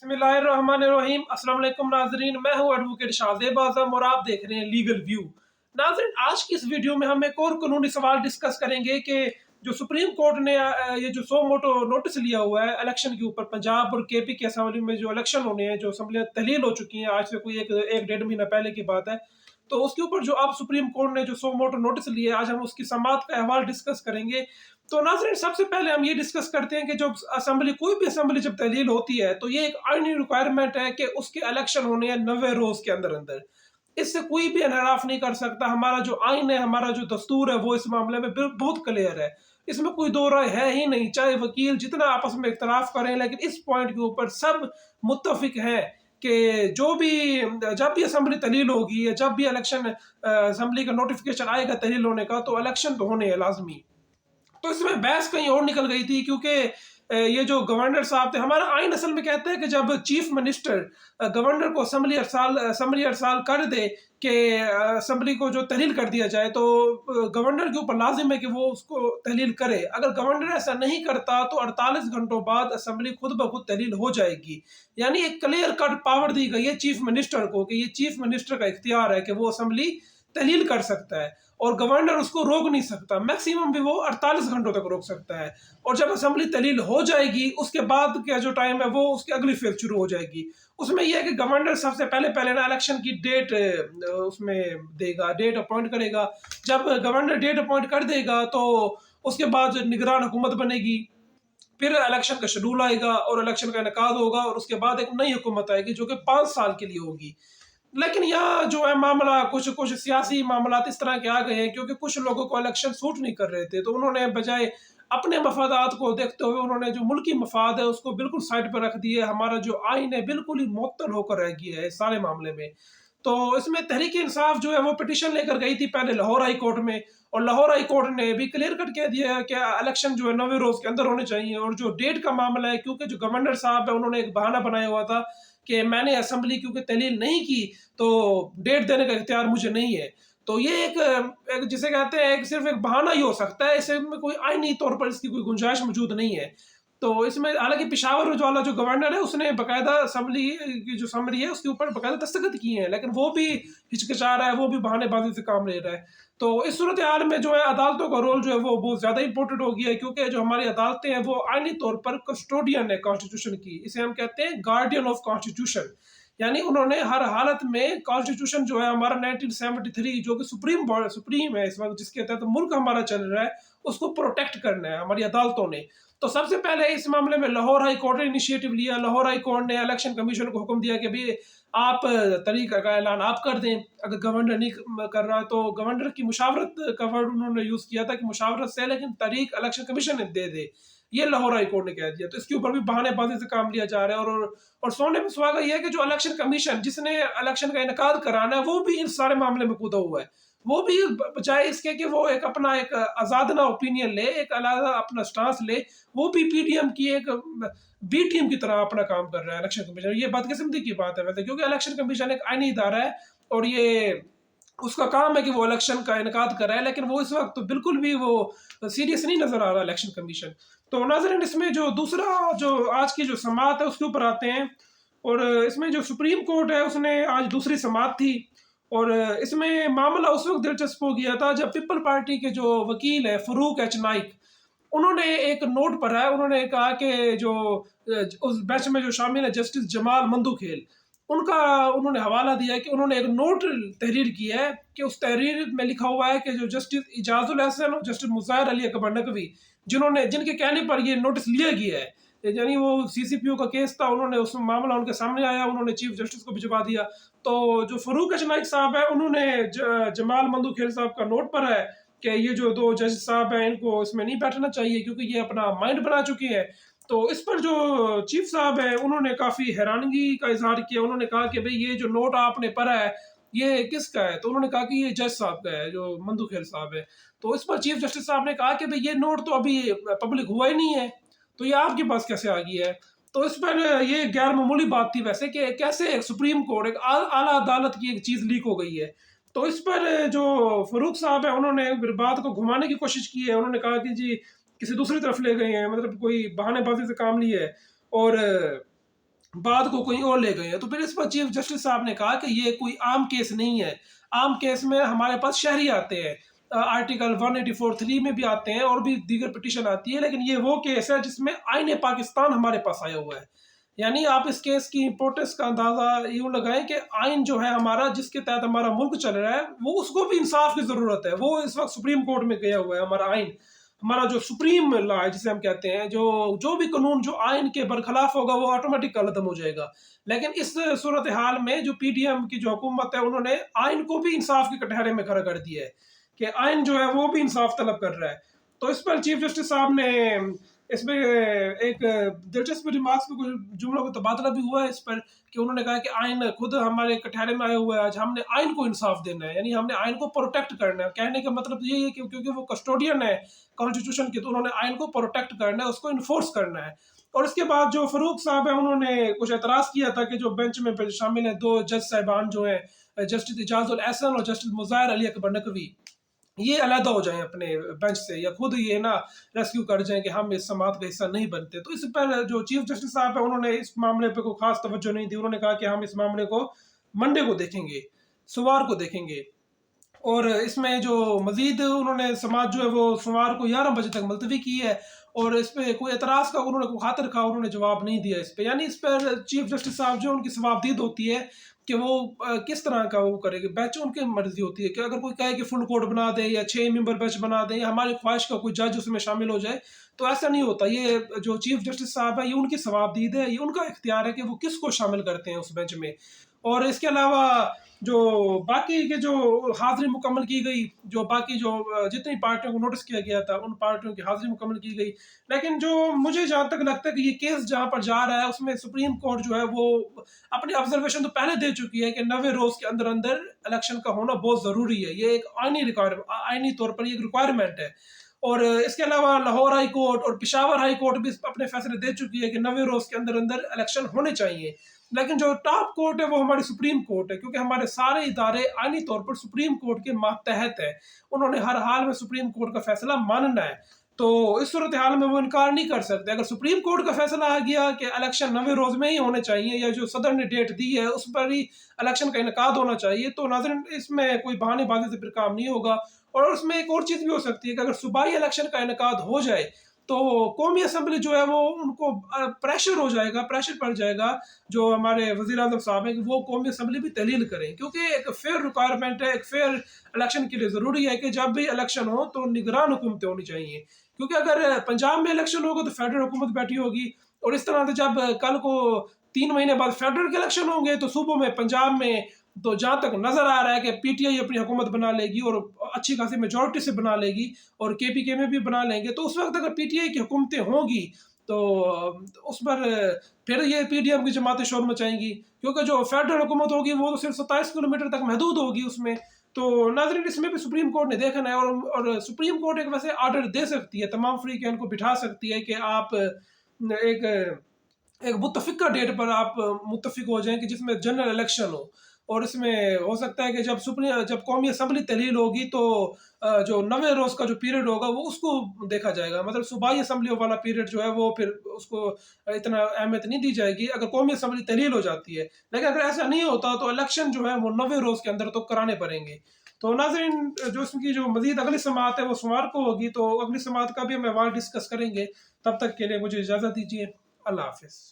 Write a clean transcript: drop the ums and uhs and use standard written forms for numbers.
बिस्मिल्लाहिर्रहमानिर्रहीम। अस्सलाम वालेकुम नाजरीन, मैं हूं एडवोकेट शाहजेब आजम और आप देख रहे हैं लीगल व्यू। नाजरीन, आज की इस वीडियो में हम एक और कानूनी सवाल डिस्कस करेंगे कि जो सुप्रीम कोर्ट ने ये जो सो मोटो नोटिस लिया हुआ है इलेक्शन के ऊपर, पंजाब और केपी की असेंबली में जो इलेक्शन होने हैं, जो असेंबलियां तहलील हो चुकी हैं, आज से कोई एक डेढ़ महीना पहले की बात है। तो उसके ऊपर जो अब सुप्रीम कोर्ट ने जो सो मोटो नोटिस लिया है, आज हम उसकी समाअत का अहवाल डिस्कस करेंगे। तो नाज़रीन, सबसे पहले हम ये डिस्कस करते हैं कि जब असेंबली कोई भी असेंबली जब तहलील होती है तो ये एक आईनी रिक्वायरमेंट है कि उसके इलेक्शन होने हैं 90 रोज के अंदर अंदर। इससे कोई भी इनहराफ नहीं कर सकता। हमारा जो आइन है, हमारा जो दस्तूर है, वो इस मामले में बहुत क्लियर है। इसमें कोई दो राय है ही नहीं, चाहे वकील जितना आपस में इख्तलाफ करें, लेकिन इस पॉइंट के ऊपर सब मुत्तफिक हैं कि जो भी जब भी असेंबली तहलील होगी या जब भी इलेक्शन असेंबली का नोटिफिकेशन आएगा तहलील होने का, तो इलेक्शन तो होने हैं लाजमी। तो इसमें बहस कहीं और निकल गई थी, क्योंकि ये जो गवर्नर साहब थे, हमारा आइन असल में कहते हैं कि जब चीफ मिनिस्टर गवर्नर को असेंबली अरसाल कर दे कि असेंबली को जो तहलील कर दिया जाए, तो गवर्नर के ऊपर लाजिम है कि वो उसको तहलील करे। अगर गवर्नर ऐसा नहीं करता तो 48 घंटों बाद असेंबली खुद ब खुद तहलील हो जाएगी। यानी एक क्लियर कट पावर दी गई है चीफ मिनिस्टर को कि ये चीफ मिनिस्टर का इख्तियार है कि वो असेंबली तहलील कर सकता है और गवर्नर उसको रोक नहीं सकता। मैक्सिमम भी वो 48 घंटों तक रोक सकता है। और जब असेंबली तहलील हो जाएगी, उसके बाद का जो टाइम है वो उसकी अगली फेज शुरू हो जाएगी। उसमें यह है कि गवर्नर सबसे पहले ना इलेक्शन की डेट उसमें देगा, डेट अपॉइंट करेगा। जब गवर्नर डेट अपॉइंट कर देगा तो उसके बाद निगरान हुकूमत बनेगी, फिर इलेक्शन का शेड्यूल आएगा और इलेक्शन का इनेकाद होगा और उसके बाद एक नई हुकूमत आएगी जो कि 5 साल के लिए होगी। लेकिन यहाँ जो है मामला, कुछ कुछ सियासी मामला इस तरह के आ गए हैं, क्योंकि कुछ लोगों को इलेक्शन सूट नहीं कर रहे थे, तो उन्होंने बजाय अपने मफादात को देखते हुए उन्होंने जो मुल्की मफाद है उसको बिल्कुल साइड पर रख दिए। हमारा जो आइन है बिल्कुल ही मुअत्तल होकर रह गया है इस सारे मामले में। तो इसमें तहरीक इंसाफ जो है वो पिटीशन लेकर गई थी पहले लाहौर हाई कोर्ट में, और लाहौर हाई कोर्ट ने भी क्लियर कट कह दिया है कि इलेक्शन जो है 90 रोज के अंदर होने चाहिए। और जो डेट का मामला है, क्योंकि जो गवर्नर साहब है उन्होंने एक बहाना बनाया हुआ था कि मैंने असेंबली क्योंकि तहलील नहीं की तो डेट देने का इख्तियार मुझे नहीं है। तो ये एक जिसे कहते हैं एक सिर्फ एक बहाना ही हो सकता है, इसमें कोई आईनी तौर पर इसकी कोई गुंजाइश मौजूद नहीं है। तो इसमें हालांकि पेशावर वाला जो गवर्नर है उसने बाकायदा असेंबली की जो समरी है उसके ऊपर बाकायदा दस्तखत किए हैं, लेकिन वो भी हिचकिचा रहा है, वो भी बहानेबाजी से काम ले रहा है। तो इस सूरत हाल में जो है अदालतों का रोल जो है वो बहुत ज़्यादा इंपॉर्टेंट हो गया है, क्योंकि जो हमारी अदालतें हैं वो आईनी तौर पर कस्टोडियन है कॉन्स्टिट्यूशन की। इसे हम कहते हैं गार्डियन ऑफ कॉन्स्टिट्यूशन। यानी उन्होंने हर हालत में कॉन्स्टिट्यूशन जो है हमारा 1973 जो कि सुप्रीम है इस वक्त, जिसके तहत मुल्क हमारा चल रहा है, उसको प्रोटेक्ट करना है हमारी अदालतों ने। तो सबसे पहले इस मामले में लाहौर हाई कोर्ट ने इनिशिएटिव लिया। लाहौर हाई कोर्ट ने इलेक्शन कमीशन को हुक्म दिया कि भाई आप तरीका का ऐलान आप कर दें। अगर गवर्नर नहीं कर रहा तो गवर्नर की मुशावरत का वर्ड उन्होंने यूज़ किया था कि मुशावरत से, लेकिन तारीख इलेक्शन कमीशन दे दे। ये लाहौर हाई कोर्ट ने कह दिया। तो इसके ऊपर भी बहानेबाजी से काम लिया जा रहा है। और सोने में सुहागा ये है कि जो इलेक्शन कमीशन जिसने इलेक्शन का इनेकाद कराना है वो भी इन सारे मामले में कूदा हुआ है। वो भी बजाय इसके कि वो एक अपना एक आज़ादना ओपिनियन ले, एक अलग अपना स्टांस ले, वो भी पीडीएम की एक बी टीम की तरह अपना काम कर रहा है इलेक्शन कमीशन। ये बदकिस्मती की बात है वैसे, क्योंकि इलेक्शन कमीशन एक आईनी इदारा है और ये उसका काम है कि वो इलेक्शन का इनेकाद कराए, लेकिन वो इस वक्त तो बिल्कुल भी वो सीरियस नहीं नजर आ रहा इलेक्शन कमीशन। तो नाज़रीन, इसमें जो दूसरा जो आज की जो समाअत है उसके ऊपर आते हैं। और इसमें जो सुप्रीम कोर्ट है उसने आज दूसरी समाअत थी, और इसमें मामला उस वक्त दिलचस्प हो गया था जब पीपल पार्टी के जो वकील है फरूक एच नाइक, उन्होंने एक नोट पढ़ा है। उन्होंने कहा कि जो उस बेंच में जो शामिल है जस्टिस जमाल मंदुखेल, उनका उन्होंने हवाला दिया कि उन्होंने एक नोट तहरीर किया है कि उस तहरीर में लिखा हुआ है कि जो जस्टिस इजाजुल हसन और जस्टिस मुज़ाहिर अली अकबर नकवी जिनके कहने पर ये नोटिस लिया गया है, यानी वो सीसीपीओ का केस था, उन्होंने उस मामला उनके सामने आया, उन्होंने चीफ जस्टिस को भिजवा दिया। तो जो फरूक एच नाइक साहब है उन्होंने जमाल मंदुखेल साहब का नोट पर है कि ये जो दो जज साहब हैं इनको इसमें नहीं बैठना चाहिए क्योंकि ये अपना माइंड बना चुके हैं। तो इस पर जो चीफ साहब है उन्होंने काफ़ी हैरानगी का इजहार किया। उन्होंने कहा कि भाई ये जो नोट आपने पढ़ा है ये किसका है? तो उन्होंने कहा कि ये जज साहब का है, जो मंदुखेल साहब है। तो इस पर चीफ जस्टिस साहब ने कहा कि भाई ये नोट तो अभी पब्लिक हुआ ही नहीं है, तो ये आपके पास कैसे आ गई है? तो इस पर ये गैर मामूली बात थी वैसे कि कैसे एक सुप्रीम कोर्ट, एक आला अदालत की एक चीज़ लीक हो गई है। तो इस पर जो फरूक साहब है उन्होंने बात को घुमाने की कोशिश की है। उन्होंने कहा कि जी किसी दूसरी तरफ ले गए हैं, मतलब कोई बहानेबाजी से काम लिया है। और बात को कहीं और ले गए हैं। तो फिर इस पर चीफ जस्टिस साहब ने कहा कि ये कोई आम केस नहीं है। आम केस में हमारे पास शहरी आते हैं, आर्टिकल 184(3) में भी आते हैं और भी दीगर पिटीशन आती है, लेकिन ये वो केस है जिसमें आईन पाकिस्तान हमारे पास आया हुआ है। यानी आप इस केस की इम्पोर्टेंस का अंदाजा यूँ लगाएं कि आइन जो है हमारा, जिसके तहत हमारा मुल्क चल रहा है, वो उसको भी इंसाफ की ज़रूरत है। वो इस वक्त सुप्रीम कोर्ट में गया हुआ है। हमारा आइन, हमारा जो सुप्रीम लॉ है जिसे हम कहते हैं, जो भी कानून जो आइन के बरखिलाफ होगा वो ऑटोमेटिक कलअदम हो जाएगा। लेकिन इस सूरत हाल में जो पीडीएम की जो हुकूमत है, उन्होंने आइन को भी इंसाफ के कटहरे में खड़ा कर दिया है कि आइन जो है वो भी इंसाफ तलब कर रहा है। तो इस पर चीफ जस्टिस साहब ने इसमें एक दिलचस्प रिमार्क्स में कुछ जुमलों का तबादला भी हुआ है इस पर, कि उन्होंने कहा कि आइन खुद हमारे कटहरे में आया हुआ है, आज हमने आइन को इंसाफ देना है, यानी हमने आइन को प्रोटेक्ट करना है। कहने का मतलब यही है कि क्योंकि वो कस्टोडियन है कॉन्स्टिट्यूशन की, तो उन्होंने आइन को प्रोटेक्ट करना है, उसको इन्फोर्स करना है। और इसके बाद जो फरूक साहब है, उन्होंने कुछ एतराज़ किया था कि जो बेंच में शामिल हैं दो जज साहिबान जो हैं, जस्टिस इजाज़ुल एहसन और जस्टिस मुज़ाहिर अली अकबर नकवी, ये अलहदा हो जाएं अपने बेंच से, या खुद ये ना रेस्क्यू कर जाएं कि हम इस समात का हिस्सा नहीं बनते। तो इस पर जो चीफ जस्टिस साहब है, उन्होंने इस मामले पे कोई खास तवज्जो नहीं दी। उन्होंने कहा कि हम इस मामले को मंडे को देखेंगे, सोमवार को देखेंगे। और इसमें जो मजीद उन्होंने समाज जो है वो सोमवार को 11 बजे तक मुलतवी की है, और इस पर कोई एतराज़ का उन्होंने कोई खातिर खा उन्होंने जवाब नहीं दिया इस पर। यानी इस पर चीफ जस्टिस साहब जो उनकी सवाबदीद होती है कि वो किस तरह का वो करेंगे। बेंच उनकी मर्जी होती है कि अगर कोई कहे कि फुल कोर्ट बना दे या 6 मेंबर बेंच बना दे या हमारी ख्वाहिश का कोई जज उसमें शामिल हो जाए, तो ऐसा नहीं होता। ये जो चीफ जस्टिस साहब है, ये उनकी सवाबदीद है, ये उनका इख्तियार है कि वो किसको शामिल करते हैं उस बेंच में। और इसके अलावा जो बाकी के जो हाज़िरी मुकम्मल की गई, जो बाकी जो जितनी पार्टियों को नोटिस किया गया था, उन पार्टियों की हाज़िरी मुकम्मल की गई। लेकिन जो मुझे जहाँ तक लगता है कि ये केस जहाँ पर जा रहा है, उसमें सुप्रीम कोर्ट जो है वो अपनी ऑब्जर्वेशन तो पहले दे चुकी है कि 90 रोज़ के अंदर अंदर इलेक्शन का होना बहुत ज़रूरी है। ये एक आइनी तौर पर ये एक रिक्वायरमेंट है। और इसके अलावा लाहौर हाई कोर्ट और पेशावर हाई कोर्ट भी अपने फैसले दे चुकी है कि 90 रोज़ के अंदर अंदर इलेक्शन होने चाहिए। लेकिन जो टॉप कोर्ट है वो हमारी सुप्रीम कोर्ट है, क्योंकि हमारे सारे इदारे आईनी तौर पर सुप्रीम कोर्ट के मातहत है। उन्होंने हर हाल में सुप्रीम कोर्ट का फैसला मानना है। तो इस सूरत हाल में वो इनकार नहीं कर सकते। अगर सुप्रीम कोर्ट का फैसला आ गया कि इलेक्शन 90 रोज़ में ही होने चाहिए, या जो सदर ने डेट दी है उस पर ही इलेक्शन का इनकाद होना चाहिए, तो नाज़रीन इसमें कोई बहानेबाजी से फिर काम नहीं होगा। और उसमें एक और चीज़ भी हो सकती है कि अगर सूबाई इलेक्शन का इनकाद हो जाए, तो कौमी असम्बली जो है वो उनको प्रेशर हो जाएगा, प्रेशर पड़ जाएगा जो हमारे वज़ीर आज़म साहब हैं कि वो कौमी असम्बली भी तहलील करें, क्योंकि एक फेयर रिक्वायरमेंट है। एक फेयर इलेक्शन के लिए ज़रूरी है कि जब भी इलेक्शन हो तो निगरान हुकूमतें होनी चाहिए। क्योंकि अगर पंजाब में इलेक्शन होगा तो फेडरल हुकूमत बैठी होगी, और इस तरह से जब कल को 3 महीने बाद फेडरल के इलेक्शन होंगे तो सूबों में, पंजाब में, तो जहाँ तक नज़र आ रहा है कि पीटीआई अपनी हुकूमत बना लेगी और अच्छी खासी मेजॉरिटी से बना लेगी, और केपीके में भी बना लेंगे। तो उस वक्त अगर पीटीआई की हुकूमतें होंगी तो उस पर फिर ये पीडीएम की जमातें शोर मचाएंगी, क्योंकि जो फेडरल हुकूमत होगी वो तो सिर्फ 27 किलोमीटर तक महदूद होगी उसमें। तो नाज़रीन इसमें भी सुप्रीम कोर्ट ने देखना है। और सुप्रीम कोर्ट एक वैसे आर्डर दे सकती है, तमाम फ्री कैन को बिठा सकती है कि आप एक एक मुत्तफ़िका डेट पर आप मुत्तफ़िक हो जाएँ कि जिसमें जनरल इलेक्शन हो। और इसमें हो सकता है कि जब कौमी असम्बली तहलील होगी तो जो 90 रोज़ का जो पीरियड होगा वो उसको देखा जाएगा। मतलब सूबाई असम्बली वाला पीरियड जो है वो फिर उसको इतना अहमियत नहीं दी जाएगी अगर कौमी असम्बली तहलील हो जाती है। लेकिन अगर ऐसा नहीं होता तो इलेक्शन जो है वो 90 रोज़ के अंदर तो कराने पड़ेंगे। तो नाज़रीन जो इसकी जो मज़ीद अगली समाअत है वो सोमवार को होगी, तो अगली समाअत का भी हम अहवाल डिस्कस करेंगे। तब तक के लिए मुझे इजाज़त दीजिए। अल्लाह हाफ़िज़।